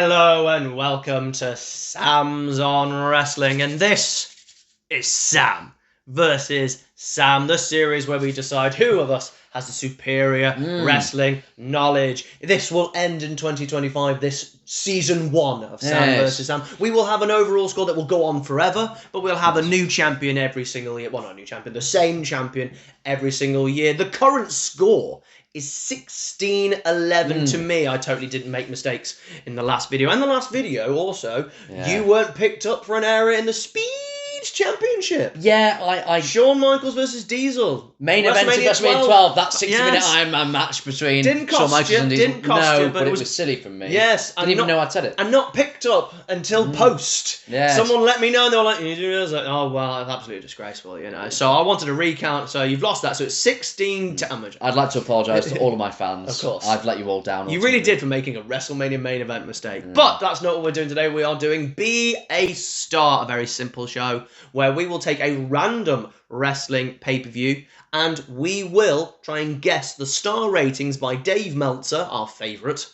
Hello and welcome to Sam's on Wrestling, and this is Sam versus Sam, the series where we decide who of us has the superior wrestling knowledge. This will end in 2025, this season 1 of Sam versus Sam. We will have an overall score that will go on forever, but we'll have a new champion every single year. Well, not a new champion, the same champion every single year. The current score is 16-11 to me. I totally didn't make mistakes in the last video. And the last video also, you weren't picked up for an error in the Speed Championship. Yeah, I Shawn Michaels versus Diesel. Main event of WrestleMania 12. That 60-minute Iron Man match between Didn't cost Shawn Michaels you, and Diesel. didn't cost you, but it was silly from me. Yes. Didn't even know I'd said it. And not picked up until post. Yes. Someone let me know and they were like, you do this? Like, oh, well, it's absolutely disgraceful, you know. So I wanted to recount, so you've lost that. So it's 16 damage. I'd like to apologise to all of my fans. Of course. I've let you all down. You really did for making a WrestleMania main event mistake. But that's not what we're doing today. We are doing Be a Star, a very simple show where we will take a random wrestling pay-per-view and we will try and guess the star ratings by Dave Meltzer, our favourite,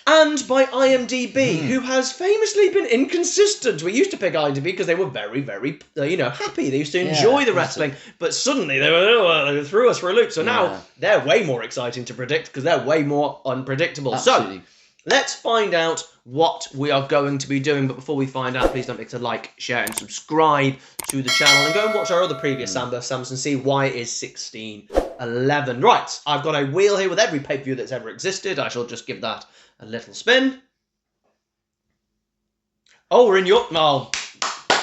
and by IMDb, who has famously been inconsistent. We used to pick IMDb because they were very, very, happy. They used to enjoy the wrestling, but suddenly they threw us for a loop. So now they're way more exciting to predict because they're way more unpredictable. Absolutely. So let's find out what we are going to be doing. But before we find out, please don't forget to like, share, and subscribe to the channel. And go and watch our other previous Sam vs. Sams and see why it is 16-11. Right, I've got a wheel here with every pay-per-view that's ever existed. I shall just give that a little spin. Oh, we're in your... Oh.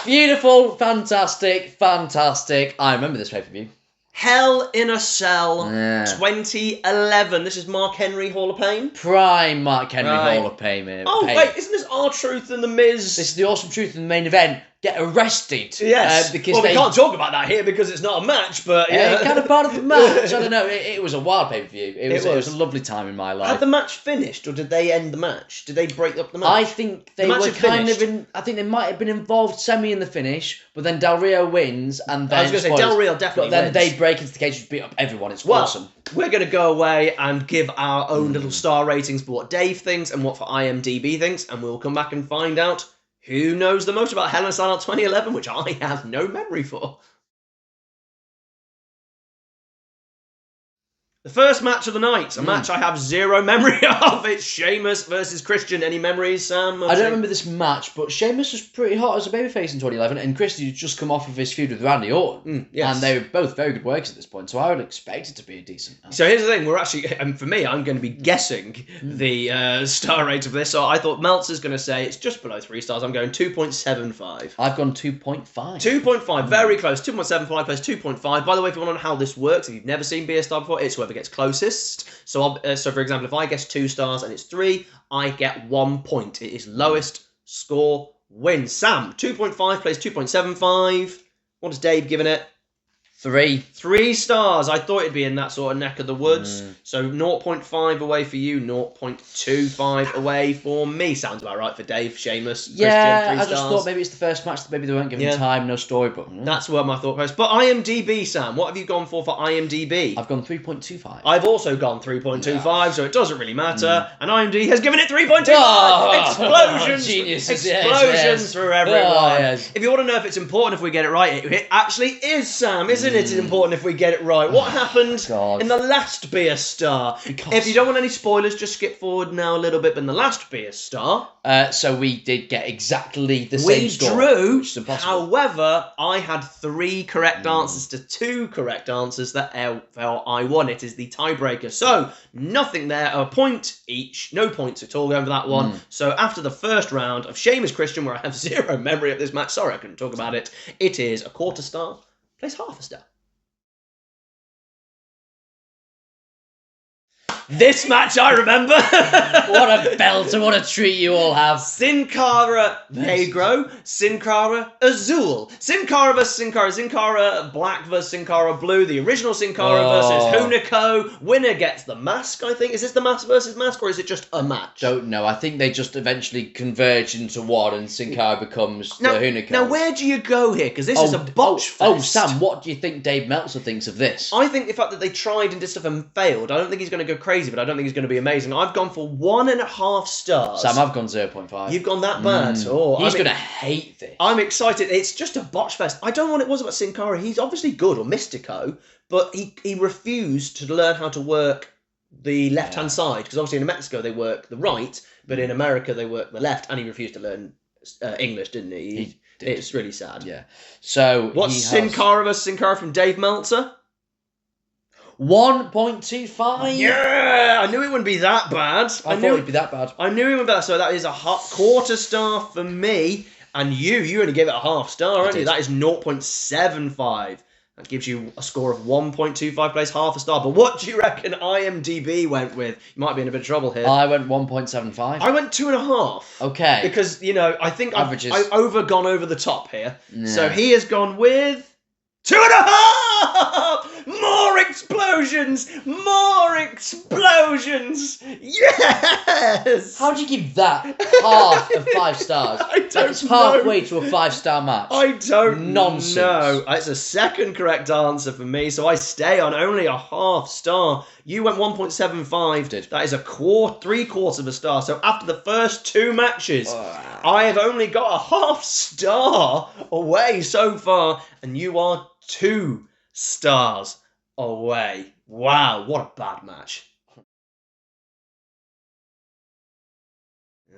Beautiful, fantastic. I remember this pay-per-view. Hell in a Cell 2011. This is Mark Henry Hall of Fame. Prime Mark Henry Hall of Fame. Oh, wait, isn't this R-Truth and The Miz? This is the Awesome Truth in the main event. Get arrested. Yes. Because we can't talk about that here because it's not a match, but yeah. Kind of part of the match. I don't know. It was a wild pay-per-view. It was a lovely time in my life. Had the match finished or did they end the match? Did they break up the match? I think they were kind of in... I think they might have been involved semi in the finish, but then Del Rio wins and then... I was going to say, Del Rio definitely But then wins. they break into the cage and beat up everyone. It's awesome. We're going to go away and give our own little star ratings for what Dave thinks and what for IMDb thinks, and we'll come back and find out who knows the most about Hell in a Cell 2011, which I have no memory for. The first match of the night, a match I have zero memory of. It's Sheamus versus Christian. Any memories, Sam? I don't remember this match, but Sheamus was pretty hot as a babyface in 2011, and Christian had just come off of his feud with Randy Orton. And they were both very good workers at this point, so I would expect it to be a decent match. So here's the thing, we're actually, and for me, I'm going to be guessing the star rate of this. So I thought Meltzer's going to say it's just below 3 stars. I'm going 2.75. I've gone 2.5. 2.5, very close. 2.75 plus 2.5. By the way, if you want to know how this works, if you've never seen Be a Star before, it's whoever gets closest. So, for example, if I guess 2 stars and it's 3, I get 1 point. It is lowest score wins. Sam, 2.5 plays 2.75. What has Dave given it? 3. 3 stars. I thought it'd be in that sort of neck of the woods. So 0.5 away for you, 0.25 away for me. Sounds about right for Dave, Sheamus, Christian, 3 I stars. just thought maybe it's the first match, maybe they weren't given time, no story, but... That's where my thought process. But IMDb, Sam, what have you gone for IMDb? I've gone 3.25. I've also gone 3.25, so it doesn't really matter. And IMDb has given it 3.25. Explosions! Geniuses, Explosions through everyone. Yes. If you want to know if it's important if we get it right, it actually is, Sam, isn't it? It's important if we get it right. What happened in the last Be a Star? If you don't want any spoilers, just skip forward now a little bit. But in the last Be a Star... so we did get exactly the same score. We drew, which is impossible. However, I had 3 correct answers to 2 correct answers that I won. It is the tiebreaker. So, nothing there, a point each. No points at all going for that one. So, after the first round of Sheamus Christian, where I have zero memory of this match, sorry I couldn't talk about it, it is a 1/4 star, plays 1/2 star. This match I remember. What a belter, what a treat you all have. Sin Cara Negro, Sin Cara Azul. Sin Cara versus Sin Cara. Sin Cara Black versus Sin Cara Blue. The original Sin Cara versus Hunico. Winner gets the mask, I think. Is this the mask versus mask or is it just a match? Don't know. I think they just eventually converge into one and Sin Cara becomes the Hunico. Now, where do you go here? Because this is a botch fest. Oh, Sam, what do you think Dave Meltzer thinks of this? I think the fact that they tried and did stuff and failed, I don't think he's going to go crazy crazy, but I don't think he's going to be amazing. I've gone for 1.5 stars. Sam, I've gone 0.5. You've gone that bad? Oh, he's going to hate this. I'm excited. It's just a botch fest. I don't know what it was about Sin Cara. He's obviously good, or Mystico, but he refused to learn how to work the left-hand side, because obviously in Mexico they work the right, but in America they work the left, and he refused to learn English, didn't he? He did. It's really sad. Yeah. So what's Sin Cara versus Sin Cara from Dave Meltzer? 1.25. Yeah, I knew it wouldn't be that bad. I thought it'd be that bad. I knew it would be that. So that is a quarter star for me, and you only gave it a half star, aren't you? That is 0.75. That gives you a score of 1.25 plays half a star. But what do you reckon IMDb went with? You might be in a bit of trouble here. I went 1.75. I went 2.5. Okay. Because, I think I've gone over the top here. Yeah. So he has gone with 2.5! More explosions! More explosions! Yes! How'd you give that half of 5 stars? It's halfway to a 5-star match. I don't Nonsense. know. It's a second correct answer for me, so I stay on only a half star. You went 1.75. That is a 3/4 of a star. So after the first 2 matches, I have only got a half star away so far, and you are 2 stars away. Wow, what a bad match.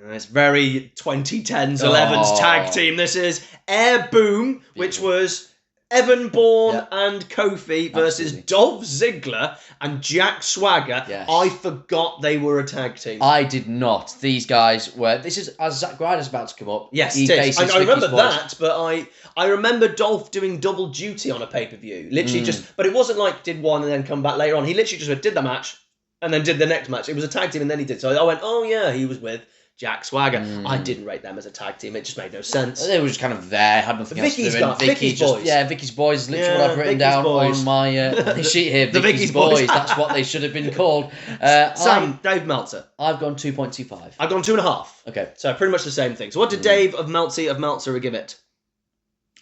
It's very 2010s 11s tag team. This is Air Boom, which was Evan Bourne and Kofi versus Dolph Ziggler and Jack Swagger. Yes. I forgot they were a tag team. I did not. These guys were... This is as Zack Ryder's about to come up. Yes, it is. I remember that, but I remember Dolph doing double duty on a pay-per-view. Literally but it wasn't like did one and then come back later on. He literally just did the match and then did the next match. It was a tag team and then he did. So I went, oh yeah, he was with Jack Swagger. I didn't rate them as a tag team. It just made no sense. They were just kind of there, had nothing else to do. Vicky's boys. Yeah, Vicky's boys is literally what I've written down on my sheet here. Vicky's boys. That's what they should have been called. Sam, Dave Meltzer. I've gone 2.25. I've gone 2.5. Okay. So pretty much the same thing. So what did Dave of Meltzer give it?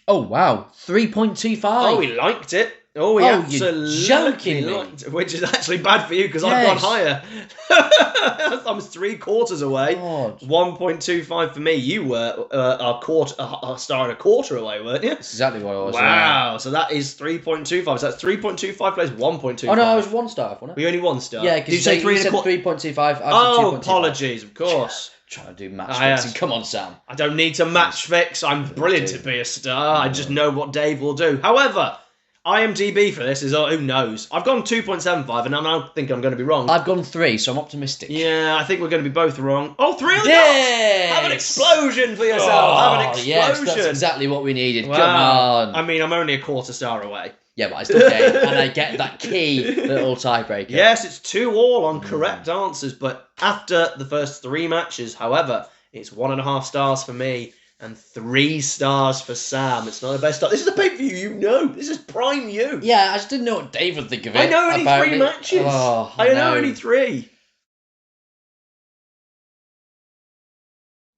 Oh, wow. 3.25. Oh, he liked it. Oh, he absolutely joking liked it, which is actually bad for you because I've gone higher. I was 3/4 away. God. 1.25 for me. You were a star and a quarter away, weren't you? That's exactly what I was. Wow. So that is 3.25. So that's 3.25 plays 1.25. Oh, no, I was 1 star, wasn't it? Were you only 1 star? Yeah, because you say 3.25. Oh, apologies, of course. Trying to do match fixing. Come on, Sam. I don't need to match fix. I'm brilliant to be a star. I just know what Dave will do. However, IMDb for this is, who knows? I've gone 2.75 and I now think I'm going to be wrong. I've gone 3, so I'm optimistic. Yeah, I think we're going to be both wrong. Oh, 3 on the yes! dot! Have an explosion for yourself. Have an explosion. Yes, that's exactly what we needed. Wow. Come on. I mean, I'm only a quarter star away. Yeah, but I still get it, and I get that key little tiebreaker. Yes, it's 2-all on correct answers, but after the first 3 matches, however, it's 1.5 stars for me and 3 stars for Sam. It's not the best start. This is a pay-per-view you know. This is prime you. Yeah, I just didn't know what Dave would think of it. I know only 3 matches. Oh, I know only 3.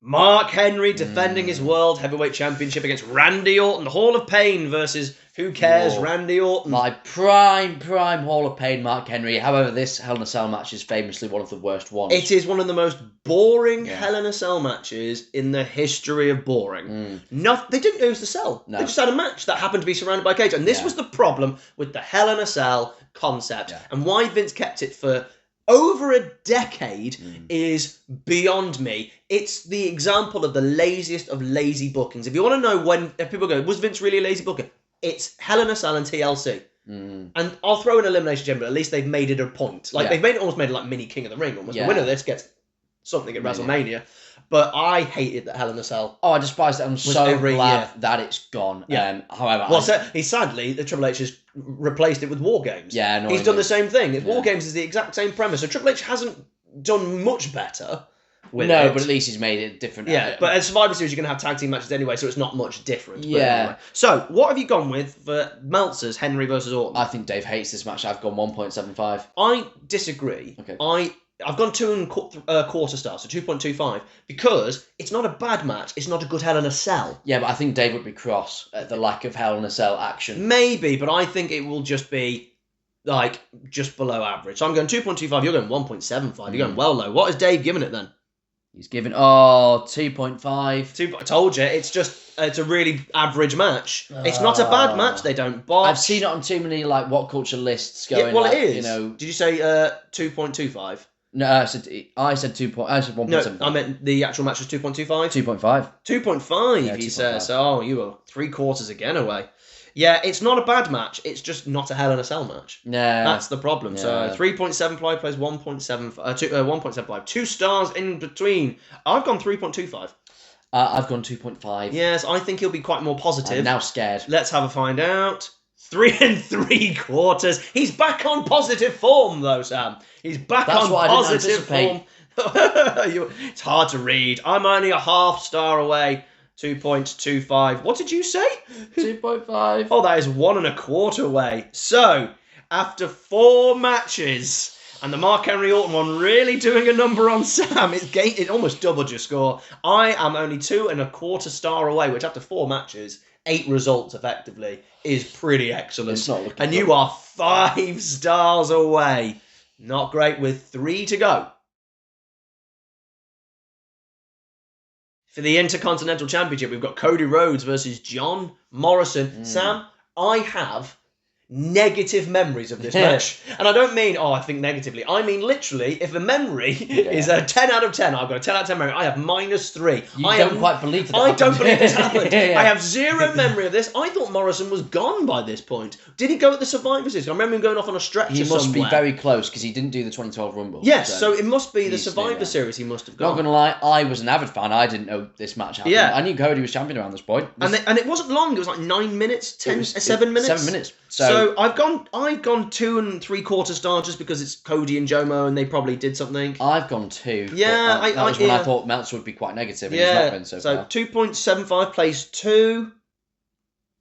Mark Henry defending his World Heavyweight Championship against Randy Orton. Hall of Pain versus who cares, Randy Orton. My prime Hall of Pain, Mark Henry. However, this Hell in a Cell match is famously one of the worst ones. It is one of the most boring Hell in a Cell matches in the history of boring. They didn't use the cell. No. They just had a match that happened to be surrounded by a cage. And this was the problem with the Hell in a Cell concept. And why Vince kept it for over a decade is beyond me. It's the example of the laziest of lazy bookings. If you want to know if people go, was Vince really a lazy booker? It's Hell in a Cell and TLC. And I'll throw in Elimination Chamber, but at least they've made it a point. Like they've almost made it like mini King of the Ring almost. The winner of this gets something at WrestleMania. But I hated that Hell in a Cell. Oh, I despised it. I'm so glad that it's gone. However, sadly, the Triple H has replaced it with War Games. Yeah, he's done the same thing. War Games is the exact same premise. So Triple H hasn't done much better. But at least he's made it different. Yeah, but at Survivor Series, you're going to have tag team matches anyway, so it's not much different. Yeah. Anyway. So, what have you gone with for Meltzer's Henry versus Orton? I think Dave hates this match. I've gone 1.75. I disagree. Okay. I've gone 2.25 stars, so 2.25, because it's not a bad match. It's not a good Hell in a Cell. Yeah, but I think Dave would be cross at the lack of Hell in a Cell action. Maybe, but I think it will just be like just below average. So I'm going 2.25. You're going 1.75. You're going well low. What is Dave giving it then? He's given 2.5. I told you, it's a really average match. It's not a bad match. They don't box. I've seen it on too many like What Culture lists going. Yeah, well, like, it is. You know, did you say 2.25? No, I said 1.7. No, I meant the actual match was 2.25. 2.5. 2.5. Yeah, He 2.5. says. Oh, you were 3/4 again away. Yeah, it's not a bad match. It's just not a Hell in a Cell match. Yeah, That's the problem. Yeah. So 3.75 plays 1.75. 2 stars in between. I've gone 3.25. I've gone 2.5. Yes, I think he'll be quite more positive. I'm now scared. Let's have a find out. 3 3/4. He's back on positive form, though, Sam. He's back on positive form. It's hard to read. I'm only a half star away. 2.25. What did you say? 2.5. Oh, that is 1 1/4 away. So, after 4 matches, and the Mark Henry Orton one really doing a number on Sam, it almost doubled your score. I am only 2 1/4 star away, which after 4 matches, 8 results effectively, is pretty excellent. It's not looking and good. you are 5 stars away. Not great with 3 to go. For the Intercontinental Championship, we've got Cody Rhodes versus John Morrison. Sam, I have negative memories of this match. And I don't mean, I think negatively. I mean, literally, if a memory is a 10 out of 10, I've got a 10 out of 10 memory, I have -3. You don't quite believe that I don't happened. believe this happened. Yeah. I have 0 memory of this. I thought Morrison was gone by this point. Did he go at the Survivor Series? I remember him going off on a stretcher He must somewhere. be very close because he didn't do the 2012 Rumble. Yes, so it must be the he's Survivor still Series he must have Not gone. gonna lie, I was an avid fan. I didn't know this match happened. Yeah. I knew Cody was champion around this point. And it wasn't long. It was like 9 minutes, 7 minutes. 7 minutes. So I've gone 2 3/4 stars just because it's Cody and Jomo and they probably did something. I've gone 2. Yeah, that was when I thought Meltzer would be quite negative, and he's not been so far. 2.75 plays 2.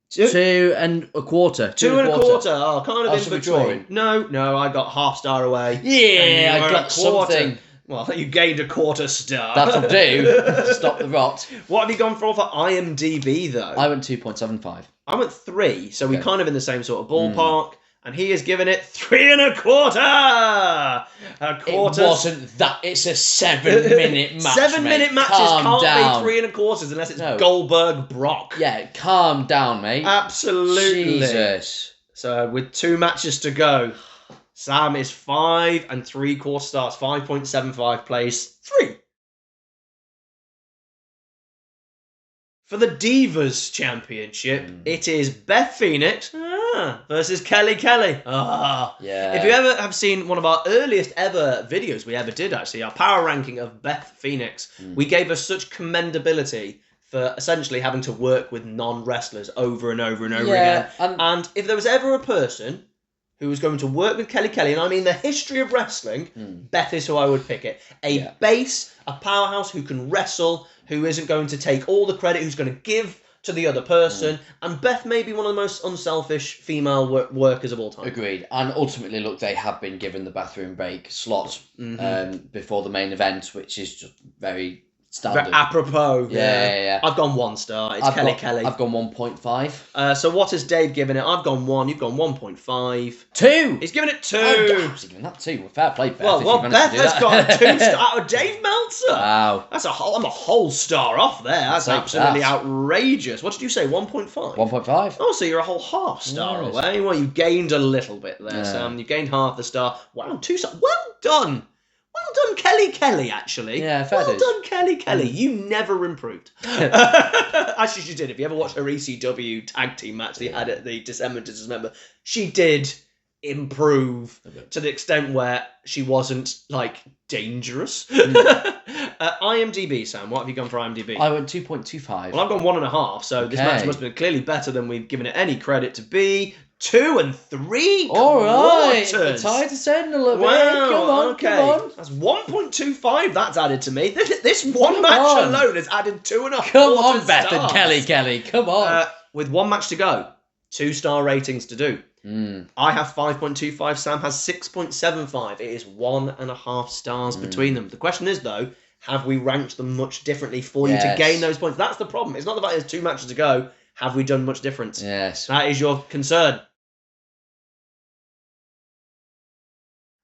2 1/4. 2 1/4. Oh, kind of in should we between. draw him? No, I got half star away. Yeah, And you I were got a quarter. something. Well, you gained a quarter star. That'll do. Stop the rot. What have you gone for IMDb though? I went 2.75. I went 3, so we're Okay. kind of in the same sort of ballpark. And he has given it 3 1/4. A quarter. It wasn't that. It's a 7-minute match. 7-minute matches Calm can't down. be 3 1/4 unless it's No. Goldberg Brock. Yeah, calm down, mate. Absolutely. Jesus. So with 2 matches to go, Sam is 5 3/4 stars. 5.75 plays 3. For the Divas Championship, it is Beth Phoenix versus Kelly Kelly. Yeah. If you ever have seen one of our earliest ever videos we ever did, actually, our power ranking of Beth Phoenix, we gave her such commendability for essentially having to work with non-wrestlers over and over and over again. And if there was ever a person who was going to work with Kelly Kelly, and I mean the history of wrestling, Beth is who I would pick it. A base, a powerhouse who can wrestle, who isn't going to take all the credit, who's going to give to the other person. And Beth may be one of the most unselfish female workers of all time. Agreed. And ultimately, look, they have been given the bathroom break slot before the main event, which is just very standard. Apropos. Yeah. I've gone 1 star. It's Kelly Kelly. I've gone 1.5. So what has Dave given it? I've gone 1. You've gone 1.5. 2. He's given it 2. I was giving that 2. Well, fair play, Beth. Well, Beth has got a 2 star out of Dave Meltzer. Wow. I'm a whole star off there. That's absolutely outrageous. What did you say? 1.5. 1.5. Oh, so you're a whole half star Nice. away. Well, you gained a little bit there, Sam. You gained half the star. Wow, 2 stars. Well done. Well done, Kelly Kelly, actually. Yeah, fair Well dues. done, Kelly Kelly. You never improved. Actually, she did. If you ever watched her ECW tag team match they had at the December to December, she did improve to the extent where she wasn't, like, dangerous. IMDb, Sam, what have you gone for IMDb? I went 2.25. Well, I've gone 1.5, so this match must have been clearly better than we've given it any credit to be. 2 3/4. All right. The tide is turning a little bit. Come on, come on. That's 1.25 that's added to me. This one match on. alone has added 2.5 Come on, stars. Beth and Kelly. Come on. With 1 match to go, 2-star ratings to do. I have 5.25. Sam has 6.75. It is 1.5 stars between them. The question is, though, have we ranked them much differently for you to gain those points? That's the problem. It's not the fact there's 2 matches to go. Have we done much difference? Yes. That is your concern.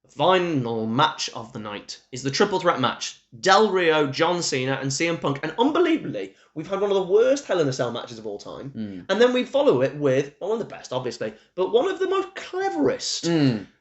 The final match of the night is the triple threat match. Del Rio, John Cena, and CM Punk. And unbelievably, we've had one of the worst Hell in a Cell matches of all time. And then we follow it with, well, one of the best, obviously, but one of the most cleverest.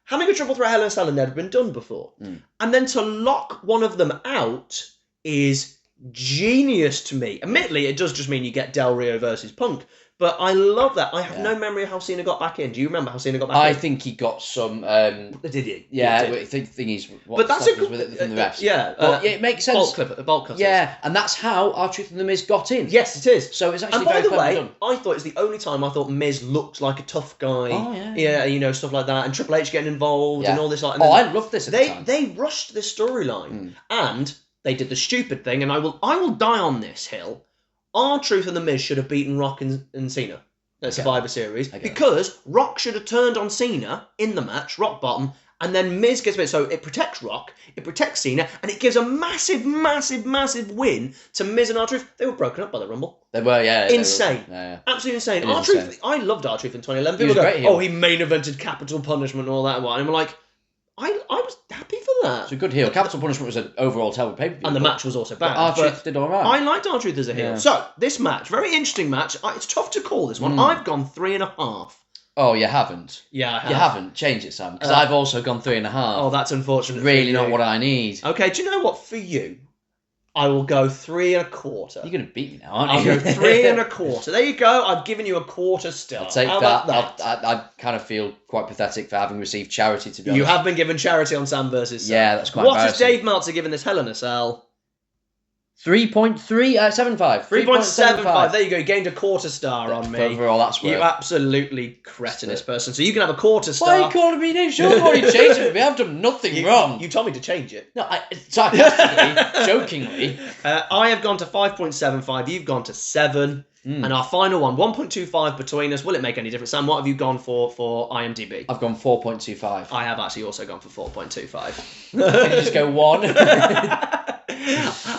Having a triple threat Hell in a Cell had never been done before. And then to lock one of them out is genius to me. Admittedly, it does just mean you get Del Rio versus Punk. But I love that. I have no memory of how Cena got back in. Do you remember how Cena got back in? I think he got some... Did he? Yeah, He did. thingies. But that's a good... with it from the refs. Yeah. But it makes sense. Bolt cutters. Yeah, and that's how R-Truth and The Miz got in. Yes, it is. So it's actually and by very the cleverly way, done. I thought it's the only time I thought Miz looked like a tough guy. Oh, yeah. Yeah, you know, stuff like that. And Triple H getting involved and all this. Like, and I loved this at the time. They rushed this storyline. And they did the stupid thing, and I will die on this hill. R-Truth and The Miz should have beaten Rock and Cena. Survivor Series, because Rock should have turned on Cena in the match, rock bottom, and then Miz gets bit. So it protects Rock, it protects Cena, and it gives a massive, massive, massive win to Miz and R-Truth. They were broken up by the Rumble. They were, yeah. Insane. Yeah. Absolutely insane. It is R-Truth, insane. I loved R-Truth in 2011. He was People great go, heel. oh, he main evented Capital Punishment and all that. And I'm like, I was happy for that. It's a good heel. Capital Punishment was an overall terrible pay-per-view. And the match was also bad. R-Truth did all right. I liked R-Truth as a heel. Yeah. So, this match, very interesting match. It's tough to call this one. I've gone 3.5. Oh, you haven't? Yeah, I have. You haven't? Change it, Sam. Because I've also gone 3.5. Oh, that's unfortunate. Really not what I need. Okay, do you know what? For you, I will go 3.25. You're going to beat me now, aren't I'll you? go 3.25. There you go. I've given you a quarter star. I'll take How that. about that? I kind of feel quite pathetic for having received charity, to be honest. You have been given charity on Sam versus Sam. Yeah, that's quite What has embarrassing. Dave Meltzer given this Hell in a Cell? 3.75. 3.75. There you go. You gained a quarter star on me. For all that's worth. You absolutely cretinous person. So you can have a quarter star. Why are you calling me names? You've already changed it for me. I've done nothing wrong. You told me to change it. No, sarcastically, jokingly. I have gone to 5.75. You've gone to 7. And our final one, 1.25 between us. Will it make any difference? Sam, what have you gone for IMDb? I've gone 4.25. I have actually also gone for 4.25. Can you just go 1?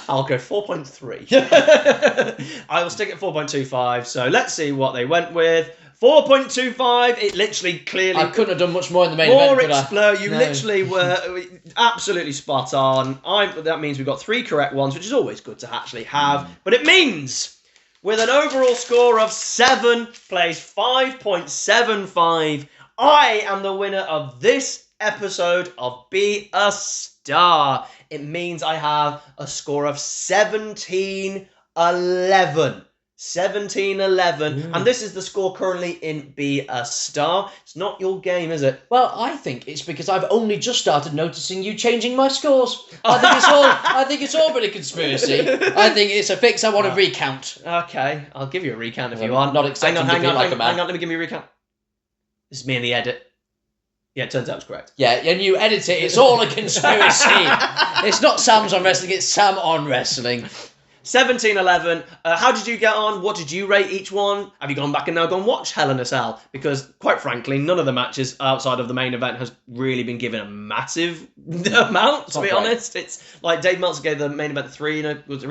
I'll go 4.3. I will stick at 4.25. So let's see what they went with. 4.25. It literally clearly. I couldn't have done much more in the main event, could I? Explode. You No. literally were absolutely spot on. That means we've got 3 correct ones, which is always good to actually have. But it means, with an overall score of 7 plays 5.75, I am the winner of this episode of Be a Star. It means I have a score of 17-11. 17-11. And this is the score currently in Be a Star. It's not your game, is it? Well, I think it's because I've only just started noticing you changing my scores. I think it's all been a conspiracy. I think it's a fix. I want to recount. Okay, I'll give you a recount if you want. Not accepting hang defeat on, like a man. Hang on, let me give you a recount. This is me in the edit. Yeah, it turns out it's correct. Yeah, and you edit it. It's all a conspiracy. It's not Sam's on wrestling. It's Sam on wrestling. 17-11. How did you get on? What did you rate each one? Have you gone back and now gone watch Hell in a Cell? Because, quite frankly, none of the matches outside of the main event has really been given a massive amount, to be honest. It's like Dave Meltzer gave the main event 3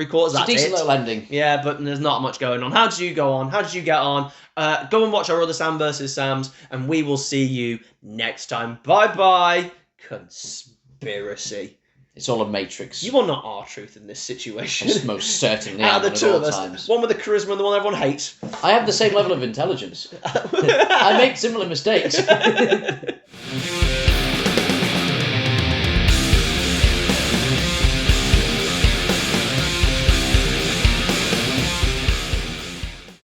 quarters. It's a decent little ending. Yeah, but there's not much going on. How did you go on? How did you get on? Go and watch our other Sam versus Sams, and we will see you next time. Bye-bye. Conspiracy. It's all a matrix. You are not R-Truth in this situation. It's most certainly Out of the at two all of us, times. one with the charisma and the one everyone hates. I have the same level of intelligence. I make similar mistakes.